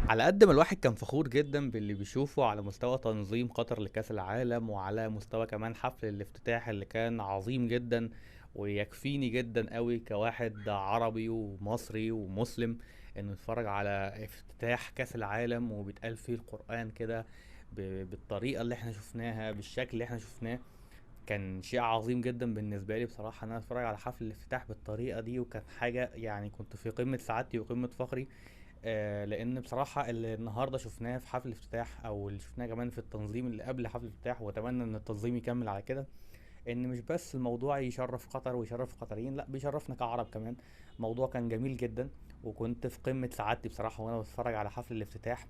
على قد ما الواحد كان فخور جدا باللي بيشوفه على مستوى تنظيم قطر لكأس العالم، وعلى مستوى كمان حفل الافتتاح اللي كان عظيم جدا، ويكفيني جدا قوي كواحد عربي ومصري ومسلم انه يتفرج على افتتاح كأس العالم وبيتقال فيه القرآن كده بالطريقة اللي احنا شفناها بالشكل اللي احنا شفناه. كان شيء عظيم جدا بالنسبة لي بصراحة ان انا اتفرج على حفل الافتتاح بالطريقة دي، وكانت حاجة يعني كنت في قمة سعادتي وقمة فخري. لان بصراحه اللي النهارده شفناه في حفل الافتتاح او اللي شفناه كمان في التنظيم اللي قبل حفل الافتتاح، واتمنى ان التنظيم يكمل على كده، ان مش بس الموضوع يشرف قطر ويشرف القطريين، لا بيشرفنا كعرب كمان. الموضوع كان جميل جدا، وكنت في قمه سعادتي بصراحه وانا بتفرج على حفل الافتتاح.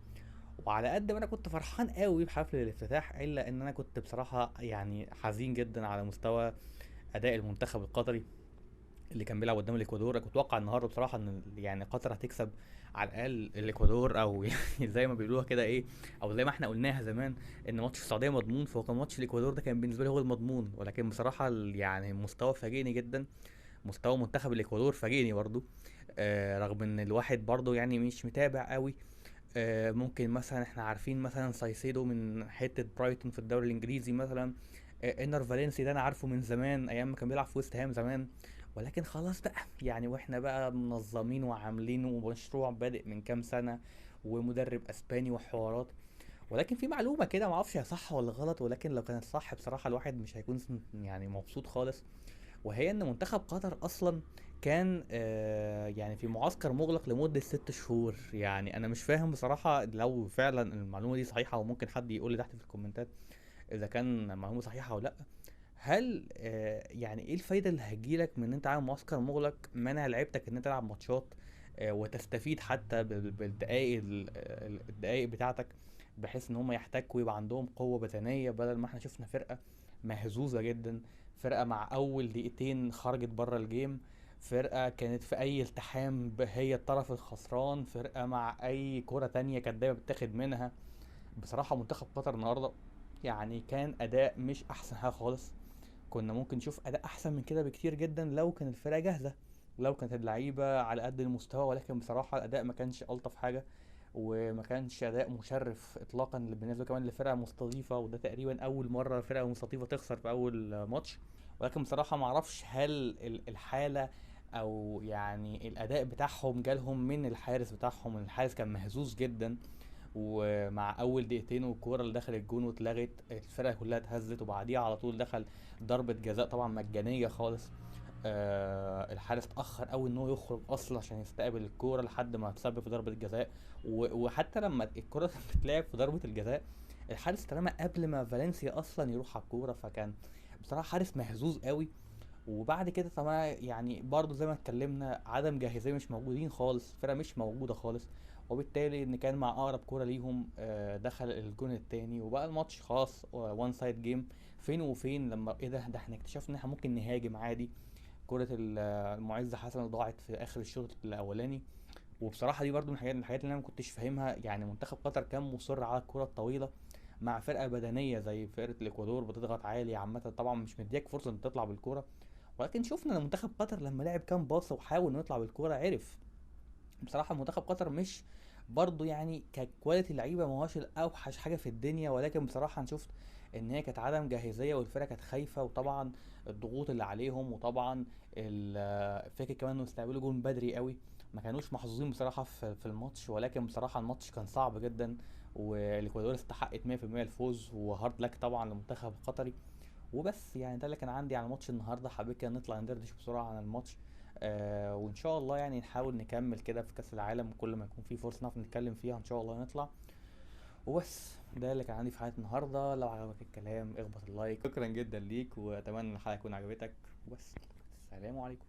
وعلى قد ما انا كنت فرحان قوي بحفل الافتتاح، الا ان انا كنت بصراحه يعني حزين جدا على مستوى اداء المنتخب القطري اللي كان بيلعب قدام الاكوادور. أنا كنت متوقع النهارده بصراحه ان يعني قطر هتكسب على الاقل الاكوادور، او يعني زي ما بيقولوها كده ايه، او زي ما احنا قلناها زمان ان ماتش السعوديه مضمون، فهو كان ماتش الاكوادور ده كان بالنسبه لي هو المضمون. ولكن بصراحه يعني مستوى فاجئني جدا، مستوى منتخب الاكوادور فاجئني برضو. رغم ان الواحد برضو يعني مش متابع قوي. ممكن مثلا احنا عارفين مثلا سايسيدو من حته برايتون في الدوري الانجليزي مثلا. انر فالنسي ده انا عارفه من زمان ايام ما كان بيلعب في ويست هام زمان. ولكن خلاص بقى يعني، واحنا بقى منظمين وعاملين ومشروع بادئ من كام سنه، ومدرب اسباني وحوارات. ولكن في معلومه كده ما اعرفش هي صح ولا غلط، ولكن لو كانت صح بصراحه الواحد مش هيكون يعني مبسوط خالص. وهي ان منتخب قطر اصلا كان يعني في معسكر مغلق لمدة 6 شهور. يعني انا مش فاهم بصراحة لو فعلا المعلومة دي صحيحة، وممكن حد يقول لي تحت في الكومنتات اذا كان معلومة صحيحة او لا. هل يعني ايه الفايدة اللي هتجيلك من ان انت عامل معسكر مغلق مانع لعيبتك ان انت تلعب ماتشات وتستفيد حتى بالدقائق الدقائق بتاعتك، بحيث ان هم يحتكوا ويبقى عندهم قوة بدنية، بدل ما احنا شفنا فرقة مهزوزة جدا، فرقة مع اول دقيقتين خرجت بره الجيم، فرقة كانت في اي التحام هي الطرف الخسران، فرقة مع اي كرة تانية كانت دايما بتاخد منها. بصراحة منتخب قطر النهاردة يعني كان اداء مش احسن حاجة خالص. كنا ممكن نشوف اداء احسن من كده بكتير جدا لو كانت الفرقه جاهزه، لو كانت اللعيبه على قد المستوى. ولكن بصراحه الاداء ما كانش الطف حاجه، وما كانش اداء مشرف اطلاقا بالنسبه كمان لفرقه مستضيفه، وده تقريبا اول مره فرقه مستضيفه تخسر في اول ماتش. ولكن بصراحه ما اعرفش هل الحاله او يعني الاداء بتاعهم جالهم من الحارس بتاعهم. الحارس كان مهزوز جدا، ومع اول دقيقتين والكوره اللي دخلت الجون واتلغت الفرقه كلها اتهزت، وبعديها على طول دخل ضربه جزاء طبعا مجانيه خالص. الحارس اتاخر قوي ان هو يخرج اصلا عشان يستقبل الكوره لحد ما تسبب في ضربه جزاء. وحتى لما الكوره بتتلعب في ضربه الجزاء، الحارس اترمى قبل ما فالنسيا اصلا يروح على الكوره، فكان بصراحه حارس مهزوز قوي. وبعد كده طبعا يعني برضو زي ما اتكلمنا عدم جاهزية، مش موجودين خالص، الفرقة مش موجودة خالص. وبالتالي ان كان مع اقرب كورة ليهم دخل الجون التاني، وبقى الماتش خلاص وان سايد جيم. فين وفين لما ايه ده احنا اكتشفنا ان احنا ممكن نهاجم عادي. كرة المعز حسن ضاعت في اخر الشوط الاولاني. وبصراحة دي برضو من الحاجات اللي انا ما كنتش فاهمها. يعني منتخب قطر كان مصر على الكرة الطويلة مع فرقة بدنية زي فرقة الاكوادور بتضغط عالي عامة، طبعا مش مديك فرصة ان تطلع بالكرة. ولكن شفنا ان منتخب قطر لما لعب كام باصه وحاول انه يطلع بالكوره عرف. بصراحه منتخب قطر مش برضه يعني ككواليتي لعيبه ما هوش الاوحش حاجه في الدنيا، ولكن بصراحه انا شفت ان هي كانت عدم جاهزيه والفرقه كانت خايفه، وطبعا الضغوط اللي عليهم، وطبعا فكره كمان انه استقبلوا جون بدري قوي. ما كانوش محظوظين بصراحه في الماتش، ولكن بصراحه الماتش كان صعب جدا، والاكوادور استحقت 100% الفوز، وهارد لك طبعا للمنتخب القطري. وبس يعني ده اللي كان عندي على ماتش النهارده. حبيت كده نطلع ندردش بسرعه عن الماتش. وان شاء الله يعني نحاول نكمل كده في كاس العالم، كل ما يكون في فرصه نعرف نتكلم فيها ان شاء الله نطلع. وبس ده اللي كان عندي في حلقه النهارده. لو عجبك الكلام اخبط اللايك. شكرا جدا ليك، واتمنى الحلقه تكون عجبتك. وبس، السلام عليكم.